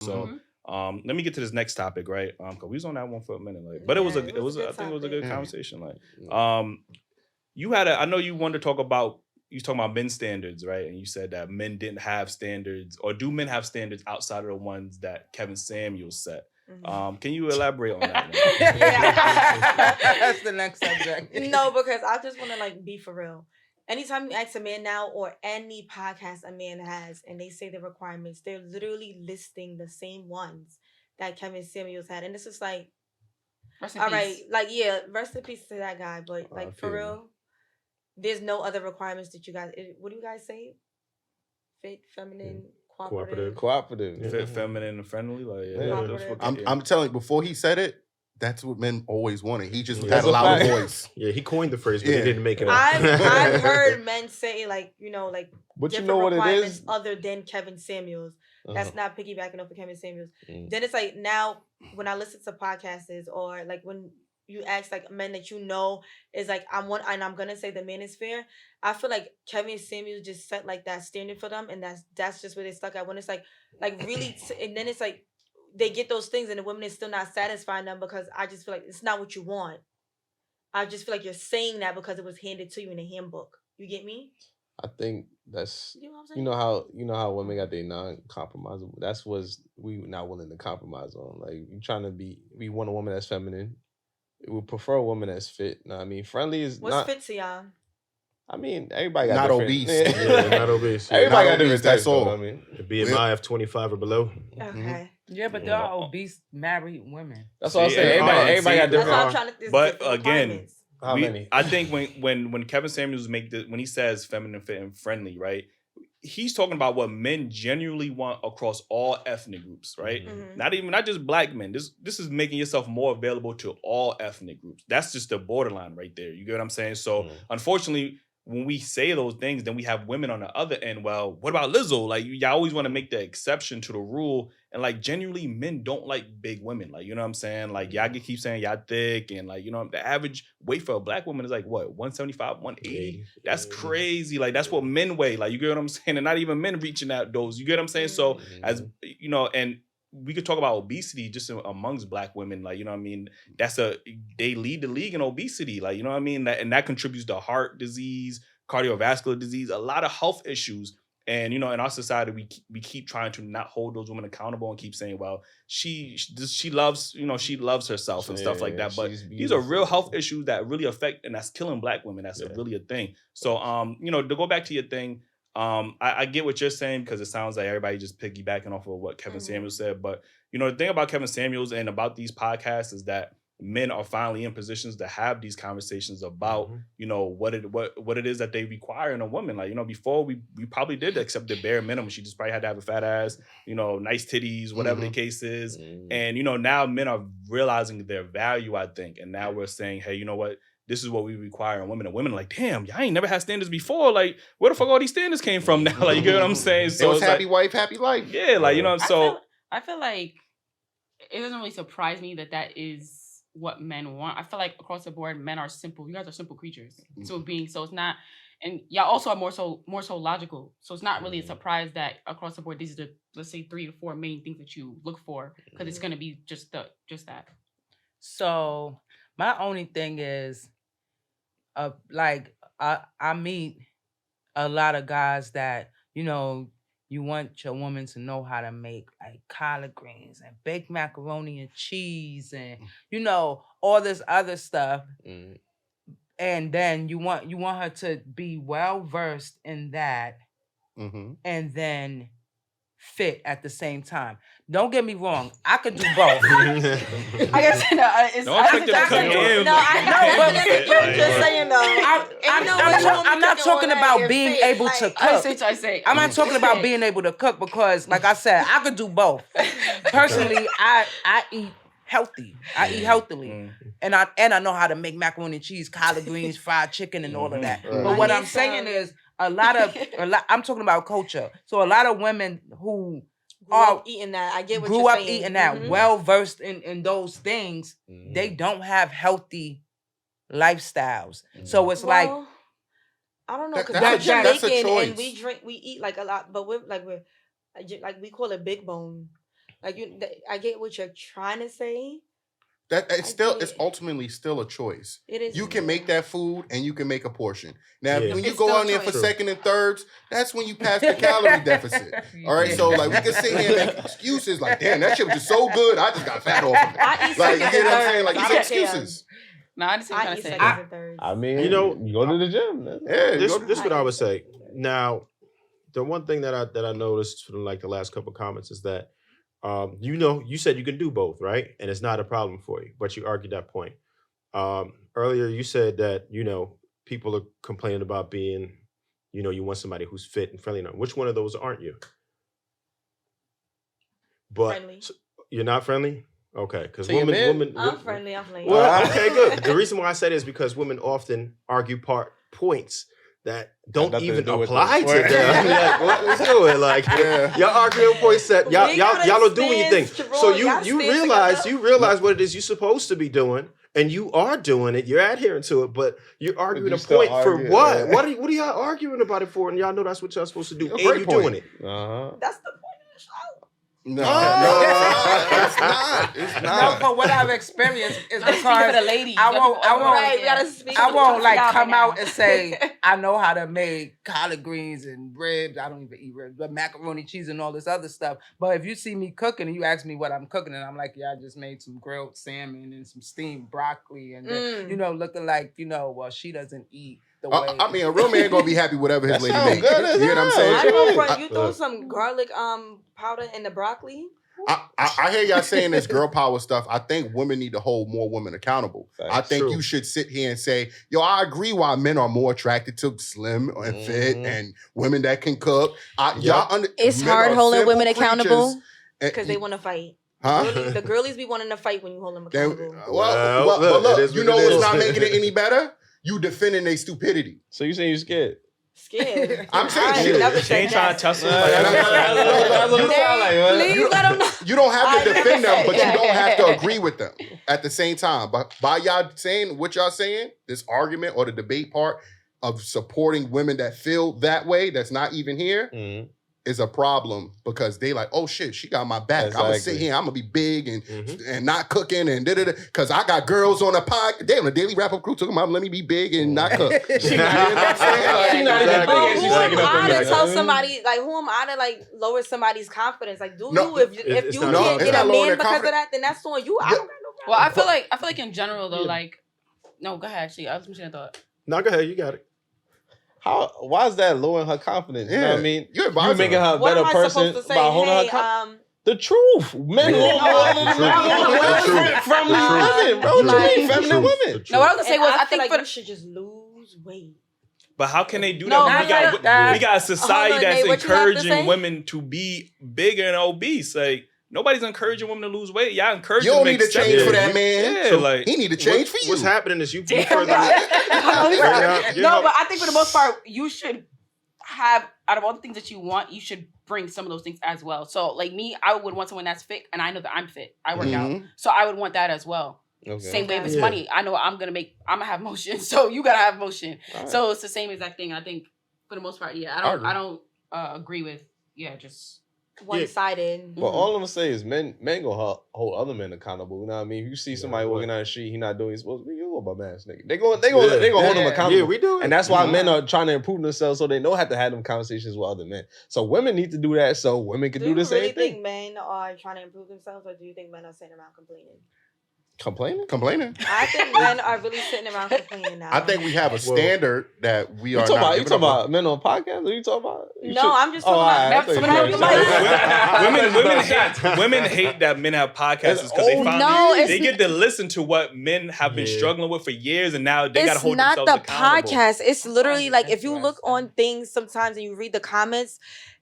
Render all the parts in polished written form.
So let me get to this next topic, right? Cause we was on that one for a minute, like, but Yeah, I think it was a good conversation. Like, you had I know you wanted to talk about, you was talking about men's standards, right? And you said that men didn't have standards, or do men have standards outside of the ones that Kevin Samuels set? Can you elaborate on that one? That's the next subject. No, because I just want to like be for real. Anytime you ask a man now, or any podcast a man has, and they say the requirements, they're literally listing the same ones that Kevin Samuels had, and this is like, all right, like, yeah, rest in peace to that guy, but like for real, there's no other requirements that you guys. What do you guys say? Fit, feminine, cooperative. Fit, feminine, and friendly. Like, that's what I'm telling you, before he said it, that's what men always wanted. He just had a loud voice. Yeah, he coined the phrase, but he didn't make it up. I've heard men say, like, like but different you know what requirements it is? other than Kevin Samuels. That's not piggybacking off of Kevin Samuels. Then it's like, now when I listen to podcasts, or like when you ask like men that you know is like, and I'm gonna say the man is fair. I feel like Kevin Samuels just set like that standard for them, and that's just where they stuck at. When it's like really, and then it's like they get those things, and the women is still not satisfying them, because I just feel like it's not what you want. I just feel like you're saying that because it was handed to you in a handbook. You get me? I think that's you know what I'm saying? you know how women got their non-compromisable. That's what we not willing to compromise on. Like, you trying to we want a woman that's feminine. We would prefer a woman that's fit. No, I mean, friendly is what's fit to y'all? I mean, everybody got not different. obese. Yeah, not obese. Yeah. Everybody not got different. that's all. I mean, a BMI of 25 or below. Okay. Yeah, but there are obese married women. That's what I'm saying. Everybody got different. That's what I'm trying to. But again, how many? I think when Kevin Samuels when he says feminine, fit, and friendly, right? He's talking about what men genuinely want across all ethnic groups, right? Not just black men. This is making yourself more available to all ethnic groups. That's just the borderline right there. You get what I'm saying? So unfortunately, when we say those things, then we have women on the other end. Well, what about Lizzo? Like, y'all always want to make the exception to the rule. And like, genuinely, men don't like big women. Like, you know what I'm saying? Like, y'all keep saying y'all thick, and like, the average weight for a black woman is like what, 175, 180? That's crazy. Like, that's what men weigh. Like, you get what I'm saying? And not even men reaching out those. You get what I'm saying? So as and we could talk about obesity just amongst black women. Like, you know what I mean? They lead the league in obesity. Like, you know what I mean? And that contributes to heart disease, cardiovascular disease, a lot of health issues. And, in our society, we keep trying to not hold those women accountable and keep saying, well, she loves, she loves herself and stuff like that. But these are real health issues that really affect, and that's killing black women. That's really a thing. So, to go back to your thing, I get what you're saying, because it sounds like everybody just piggybacking off of what Kevin Samuels said. But, the thing about Kevin Samuels and about these podcasts is that men are finally in positions to have these conversations about, what it is that they require in a woman. Like, before we probably did accept the bare minimum. She just probably had to have a fat ass, nice titties, whatever the case is. And, now men are realizing their value, I think. And now we're saying, hey, you know what? This is what we require in women. And women are like, damn, y'all ain't never had standards before. Like, where the fuck all these standards came from now? Like, you get what I'm saying? So it's happy wife, happy life. Yeah, like, I feel like it doesn't really surprise me that is what men want. I feel like across the board, men are simple. You guys are simple creatures. So it's not, and y'all also are more so logical. So it's not really a surprise that across the board, these are the, let's say, 3 to 4 main things that you look for, because it's gonna be just that. So my only thing is, I meet a lot of guys that, you want your woman to know how to make like collard greens and baked macaroni and cheese and all this other stuff. And then you want her to be well versed in that, and then fit at the same time. Don't get me wrong, I could do both. I guess just saying though. I'm not talking about being able to cook. I say. I'm not talking about being able to cook, because, like I said, I could do both. Personally, I eat healthy. I eat healthily, and I know how to make macaroni and cheese, collard greens, fried chicken, and all of that. But what I'm saying is, I'm talking about culture. So a lot of women who grew up eating that, I get what you're saying. Eating that, well versed in those things, they don't have healthy lifestyles. So it's like, I don't know, because we're Jamaican and we eat like a lot, but we're we call it big bone. Like I get what you're trying to say. That it's ultimately still a choice. It is. You can make that food and you can make a portion. Now, when you It's go still on there for choice. second and thirds, that's when you pass the calorie deficit. All right, so like we can sit here and make excuses like, damn, that shit was just so good, I just got fat off of it. I eat Like, you seconds get what I'm and saying? Like thirds. these I don't care. excuses. No, I understand what I you're eat saying. seconds and thirds. I mean, You know, you go to the gym. Yeah, this is what I would say. Now, the one thing that I noticed from like the last couple of comments is that you said you can do both, right? And it's not a problem for you, but you argued that point. Earlier you said that, people are complaining about being, you want somebody who's fit and friendly. Now, which one of those aren't you? But Friendly. you're not friendly? Okay, because So you're women. I'm friendly. I'm friendly. Well, okay, good. The reason why I said it is because women often argue points that don't nothing to even do with apply this. to them. Like, what we doing? Like, y'all arguing points that y'all We gotta don't do stand anything. strong. So Y'all you stand realize what it is you're supposed to be doing, and you are doing it. You're adhering to it, but you're arguing you a still point for argue, what? yeah. What are y'all arguing about it for? And y'all know that's what y'all supposed to do, and Great you're point. doing it. That's the point of the show. No, Oh. it's not. It's No, not. but what I've experienced is I'm speaking for the because ladies. I won't- Right, we gotta speak. I won't like y'all come right out now. and say I know how to make collard greens and ribs. I don't even eat ribs, but macaroni, cheese, and all this other stuff. But if you see me cooking and you ask me what I'm cooking, and I'm like, yeah, I just made some grilled salmon and some steamed broccoli, and then, looking like well, she doesn't eat the way. I mean, a real man gonna be happy whatever his That lady sound makes. good as You get what I'm hell. saying? I know, Shit. friend, you throw some garlic powder in the broccoli. I hear y'all saying this girl power stuff. I think women need to hold more women accountable. That's I think true. you should sit here and say, yo, I agree why men are more attracted to slim and fit Mhm. and women that can cook. It's men hard are holding simple women accountable. creatures, Because they want to fight. Huh? The girlies be wanting to fight when you hold them They- accountable. well, Well, but look, it is look, you what know it what's is. not making it any better? You defending their stupidity. So you saying you scared? Scared. I'm saying I ain't shit. never She said ain't trying that. to tussle. That's what it sound like, man. Please let them know. You don't have to I never defend them, said but you that. don't have to agree with them at the same time. But by y'all saying what y'all saying, this argument or the debate part of supporting women that feel that way, that's not even here, Mhm. is a problem because they like, oh shit, she got my back. I'm gonna sit Exactly. here, I'm gonna be big and not cooking and because I got girls on the pod. Damn, the Dailyrapupcrew took them out. Let me be big and not cook. She You know what I'm saying? She not even Exactly. But thinking. who She's am taking up I on to that. tell somebody, like, who am I to, like, lower somebody's confidence? Like, do No, you, if it's you not- no, can't it's get not a lowering man their because of confidence. that, then that's on you. I don't got no problem. Well, I feel like in general though, like, no, go ahead. Actually, I was machine thought. No, go ahead. You got it. Why is that lowering her confidence? You know what I mean? You're You advising making her a What better am I person supposed to say? by holding Hey, her confidence. The truth. Men Yeah. want more than The truth. men. Friendly women, bro. The What you truth. mean? Feminine women. No, what I was gonna say and was I I feel think like for you should just lose weight. But how can they do No, that? not like that. We got a society Hold on, that's Nate, what you have to encouraging say? women to be bigger and obese. Like nobody's encouraging women to lose weight. Y'all encourage You them don't to need to accept change it. for that man. Yeah, So like he need to change for you. What's happening is you Damn, further. right. You No, know- but I think for the most part, you should have out of all the things that you want, you should bring some of those things as well. So, like me, I would want someone that's fit, and I know that I'm fit. I work out, Mhm. so I would want that as well. Okay. Same way if it's Yeah. money, I know I'm gonna have motion, so you gotta have motion. All right. So it's the same exact thing. I think for the most part, yeah, I don't agree with just. One-sided. But all I'm gonna say is men gonna hold other men accountable. You know what I mean? If you see somebody walking down the street, he not doing what he's supposed to be, you a bum ass nigga. They gonna hold him accountable. Yeah, we do it. And that's why men are trying to improve themselves so they don't have to have them conversations with other men. So women need to do that so women can Do do the you same really thing. think men are trying to improve themselves, or do you think men are sitting around complaining? Complaining? I think men are really sitting around complaining now. I think we have a standard that we You are talking not. about men on podcasts? Or you talking about? No, I'm just talking about. Women hate that men have podcasts because they finally No, it's they get to listen to what men have been struggling with for years, and now they got to It's hold not themselves the accountable. podcast. It's literally like if you look on things sometimes and you read the comments,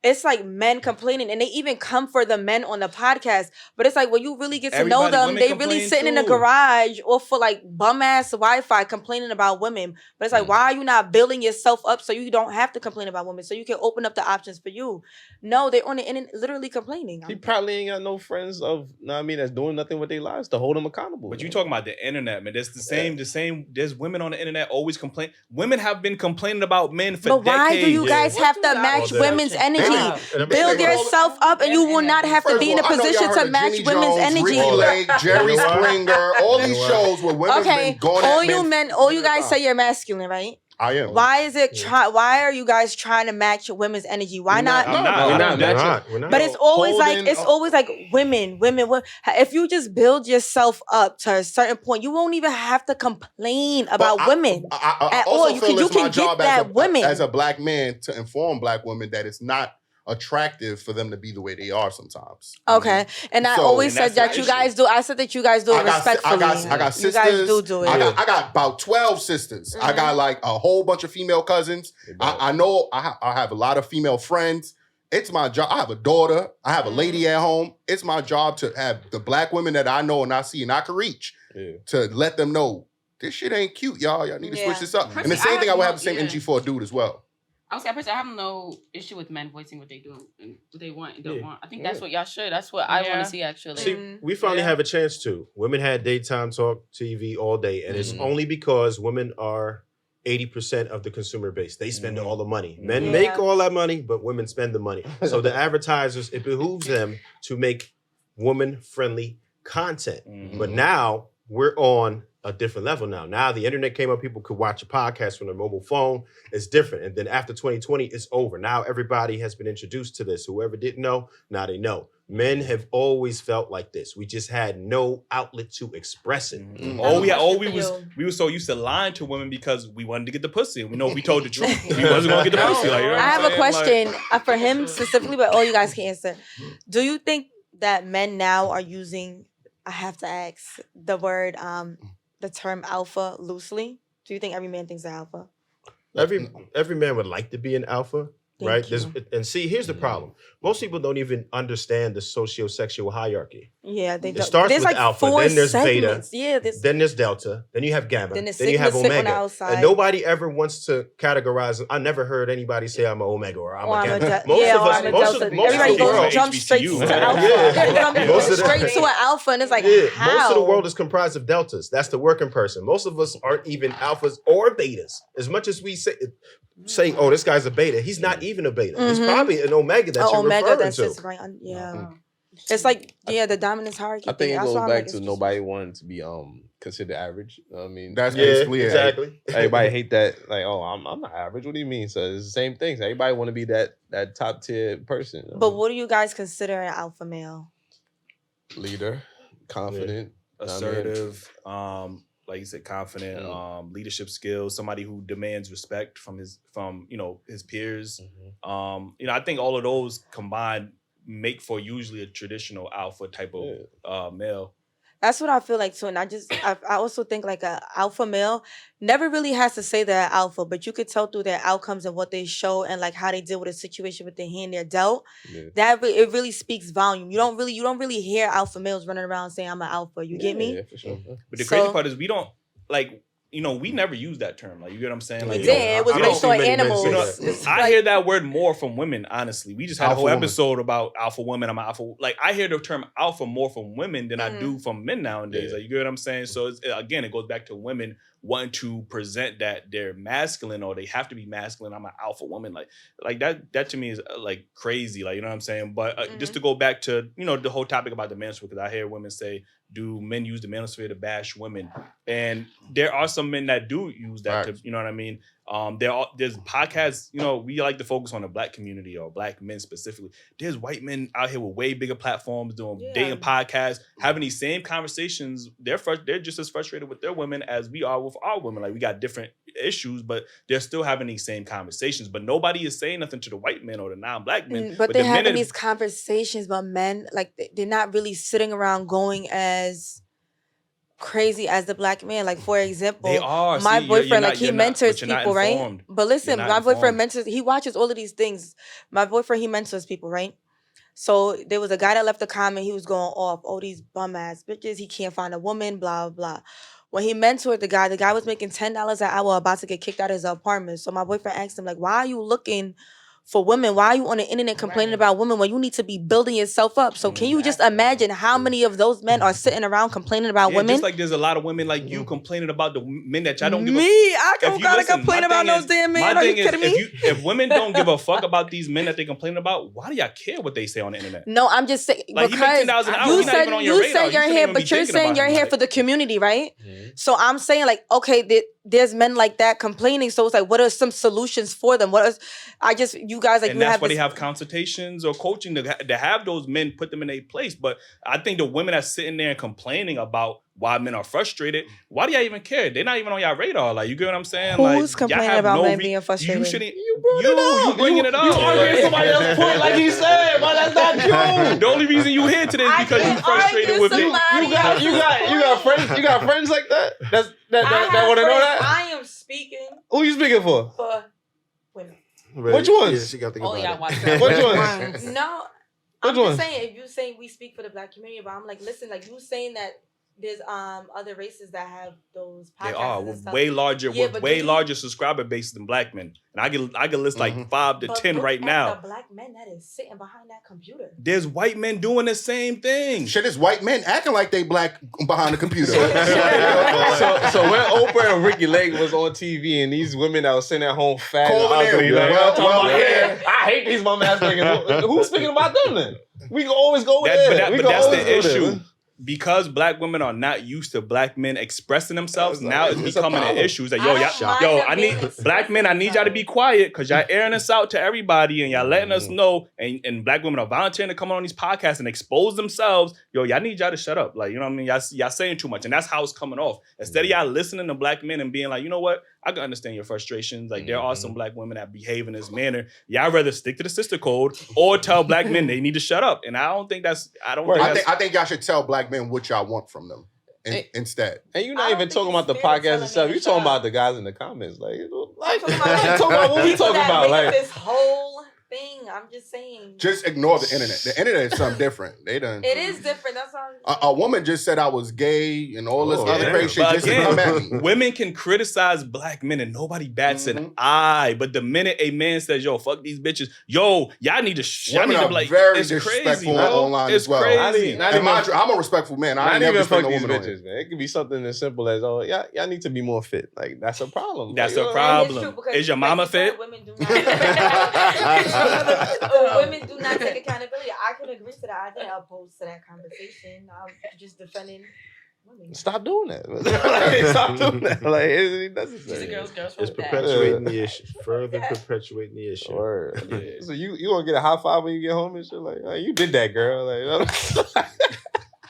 it's like men complaining, and they even come for the men on the podcast. But it's like when you really get to know them, women they really complain sitting in the too. garage or for like bum ass Wi-Fi complaining about women. But it's like, why are you not building yourself up so you don't have to complain about women, so you can open up the options for you? No, they're on the internet literally complaining. He probably ain't got no friends that's doing nothing with their lives to hold them accountable. But you talking about the internet, man. There's the same. There's women on the internet always complain. Women have been complaining about men for But decades. why do you guys have to match women's energy? energy. Build yourself up, and you will not have to be in a position to match women's energy. Ricky Lake, Jerry Springer, all these shows where women's been going at men. All you guys say you're masculine, right? I am. Why is it? Why are you guys trying to match women's energy? Why not? We're not. But it's always like women. If you just build yourself up to a certain point, you won't even have to complain about women at all. You can get that women as a black man to inform black women that it's not attractive for them to be the way they are sometimes. Okay. And I always said that you guys do. I said that you guys do it respectfully. I got sisters. You guys do it. I got about 12 sisters. I got like a whole bunch of female cousins. I know I have a lot of female friends. It's my job. I have a daughter. I have a lady at home. It's my job to have the black women that I know and I see and I can reach to let them know this shit ain't cute, y'all. Y'all need to switch this up. And the same thing, I would have the same energy for a dude as well. I have no issue with men voicing what they do and what they want and don't want. I think that's what y'all should. That's what I want to see, actually. See, we finally have a chance to. Women had daytime talk TV all day, and it's only because women are 80% of the consumer base. They spend all the money. Men make all that money, but women spend the money. So the advertisers, it behooves them to make woman-friendly content. But now we're on a different level now. Now the internet came up, people could watch a podcast from their mobile phone. It's different. And then after 2020, it's over. Now everybody has been introduced to this. Whoever didn't know, now they know. Men have always felt like this. We just had no outlet to express it. We were so used to lying to women because we wanted to get the pussy. We know if we told the truth, we wasn't gonna get the pussy. Like, you know I have a question for him specifically, but all you guys can answer. Do you think that men now are using, I have to ask, the word the term alpha loosely? Do you think every man thinks they're alpha? Every man would like to be an alpha, right? And see, here's the problem. Most people don't even understand the socio-sexual hierarchy. Yeah, they don't. It starts with like alpha, then there's segments. beta, then there's delta, then you have gamma, then you have omega. And nobody ever wants to categorize. I never heard anybody say I'm an omega or I'm a gamma. Most of everybody goes jump straight to alpha. Straight to an alpha, and it's like, how? Most of the world is comprised of deltas. That's the working person. Most of us aren't even alphas or betas. As much as we say, oh, this guy's a beta, he's not even a beta. He's probably an omega that you're referring to. Just right it's like the dominance hierarchy. I think it goes back to nobody wanting to be considered average. I mean, that's basically exactly. Everybody hate that. Like, oh, I'm not average. What do you mean? So it's the same thing. So everybody want to be that top tier person. But what do you guys consider an alpha male? Leader, confident, assertive. Like you said, confident, leadership skills, somebody who demands respect from his peers. I think all of those combined make for usually a traditional alpha type of male. That's what I feel like too. And I also think like a alpha male never really has to say they're alpha, but you could tell through their outcomes and what they show and like how they deal with a situation with the hand they're dealt. That it really speaks volume. You don't really hear alpha males running around saying I'm an alpha. You get me? Yeah, for sure. But the crazy part is we don't like. We never use that term. Like, you get what I'm saying? Like, it was based on animals. I hear that word more from women, honestly. We just had a whole episode about alpha women. I'm an alpha. Like, I hear the term alpha more from women than I do from men nowadays. Like, you get what I'm saying? So, it goes back to women wanting to present that they're masculine or they have to be masculine. I'm an alpha woman. Like that to me is like crazy. Like, you know what I'm saying? But just to go back to, the whole topic about the manosphere, because I hear women say, do men use the manosphere to bash women? And there are some men that do use that to, you know what I mean? There's podcasts, we like to focus on the black community or black men specifically. There's white men out here with way bigger platforms doing dating podcasts, having these same conversations. They're just as frustrated with their women as we are with our women. Like, we got different issues, but they're still having these same conversations. But nobody is saying nothing to the white men or the non-black men. But they're having these conversations, but men, like, they're not really sitting around going as crazy as the black man. Like, for example, they are. My boyfriend, he mentors people, right? But listen, my boyfriend mentors, he watches all of these things. My boyfriend, he mentors people, right? So there was a guy that left a comment, he was going off, oh, these bum ass bitches, he can't find a woman, blah, blah. When he mentored the guy was making $10 an hour, about to get kicked out of his apartment. So my boyfriend asked him, like, why are you looking for women. Why are you on the internet complaining about women when you need to be building yourself up? So can you just imagine how many of those men are sitting around complaining about women? Just like there's a lot of women like you complaining about the men that y'all don't give a I don't gotta complain about no damn man. Are you kidding me? If women don't give a fuck about these men that they complain about, why do y'all care what they say on the internet? No, I'm just saying, like, because you said you're here, but you're saying you're here for the community, right? So I'm saying, like, okay, there's men like that complaining. So it's like, what are some solutions for them? You guys, like, and that's why they have consultations or coaching to have those men put them in a place. But I think the women that's sitting there and complaining about why men are frustrated, why do y'all even care? They're not even on y'all radar. Like, you get what I'm saying? Who's complaining about men being frustrated? You shouldn't. You bringing it up. You arguing somebody else's point, like he said, but that's not true. The only reason you here today is because you frustrated with me. You got friends like that? That want to know that? I am speaking. Who you speaking for? For women. Which ones? Yeah, she got to think about it. Which ones? No, I'm just saying, if you saying we speak for the black community, but I'm like, listen, like, you saying that there's other races that have those podcasts. They are with way larger subscriber bases than black men, and I can list like 5 to 10 right now. The black men that is sitting behind that computer. There's white men doing the same thing. Shit, it's white men acting like they black behind the computer. So when Oprah and Ricky Lake was on TV and these women that was sitting at home fat and ugly, I hate these bum ass niggas. Who's speaking about them then? We can always go with that. But that's the issue. Because black women are not used to black men expressing themselves, now it's becoming an issue. It's like, I need black men, I need y'all to be quiet because y'all airing us out to everybody and y'all letting us know. And black women are volunteering to come on these podcasts and expose themselves. Y'all need y'all to shut up. Like, you know what I mean? Y'all saying too much. And that's how it's coming off. Instead of y'all listening to black men and being like, you know what? I can understand your frustrations. Like, there are some black women that behave in this manner. Y'all rather stick to the sister code or tell black men they need to shut up. And I don't think that's. I think y'all should tell black men what y'all want from them instead. And you're not even talking about the podcast itself. You're talking about the guys in the comments. Like talking about what we talking about. Like this whole thing. I'm just saying. Just ignore the internet. The internet is something different. It is different. That's all. A woman just said I was gay and all this other crazy shit just to come at me. Women can criticize black men and nobody bats an eye. But the minute a man says, "Yo, fuck these bitches," y'all need to. Women are like, very it's disrespectful crazy, online as well. Crazy. I'm a respectful man. I ain't never fuck these bitches, man. It could be something as simple as, y'all need to be more fit. Like, that's a problem. That's a problem. Is your mama fit? Women do not take accountability. I can agree to that. I think I'll post to that conversation. I'm just defending women. Stop doing that. Stop doing that. Like, it's necessary. It's perpetuating the issue. Further perpetuating the issue. Yeah. So you gonna get a high five when you get home and shit? Like, oh, you did that, girl. Like,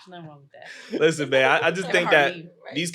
nothing wrong with that. Listen, man, I just think that these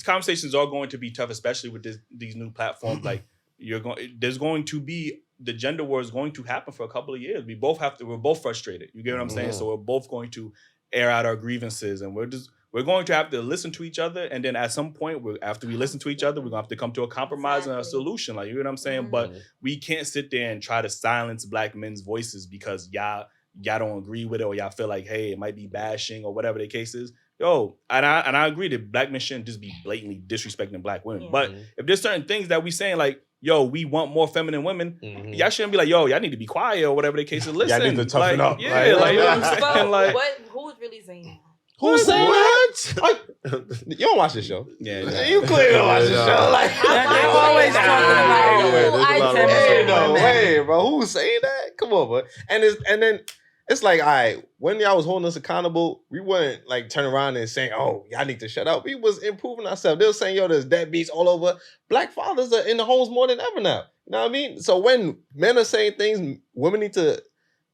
conversations are going to be tough, especially with these new platforms. Like, there's going to be the gender war is going to happen for a couple of years. We're both frustrated. You get what I'm saying? So we're both going to air out our grievances, and we're going to have to listen to each other. And then at some point, after we listen to each other, we're gonna have to come to a compromise and a solution. Like, you know what I'm saying? But we can't sit there and try to silence black men's voices because y'all don't agree with it, or y'all feel like, hey, it might be bashing or whatever the case is. And I agree that black men shouldn't just be blatantly disrespecting black women. But if there's certain things that we saying, like, yo, we want more feminine women, y'all shouldn't be like, yo, y'all need to be quiet or whatever the case is. Listen, y'all need to toughen up. Yeah, you know what I'm saying? Like, who's really saying that? Who's saying that? Like, you don't watch this show. Yeah, you clearly don't watch this show. Like, they're always talking about. No way, bro. Who's saying that? Come on, bro. And then it's like, all right, when y'all was holding us accountable, we wouldn't like turn around and saying, "Oh, y'all need to shut up." We was improving ourselves. They were saying, "Yo, there's deadbeats all over." Black fathers are in the homes more than ever now. You know what I mean? So when men are saying things, women need to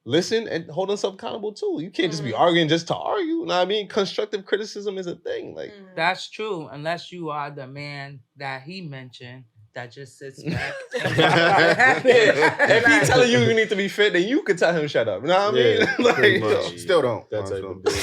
listen and hold themselves accountable too. You can't just be arguing just to argue. You know what I mean? Constructive criticism is a thing. Like, that's true, unless you are the man that he mentioned that just sits back. If he's telling you need to be fit, then you can tell him shut up. You know what I mean? Still don't. That's how you do it.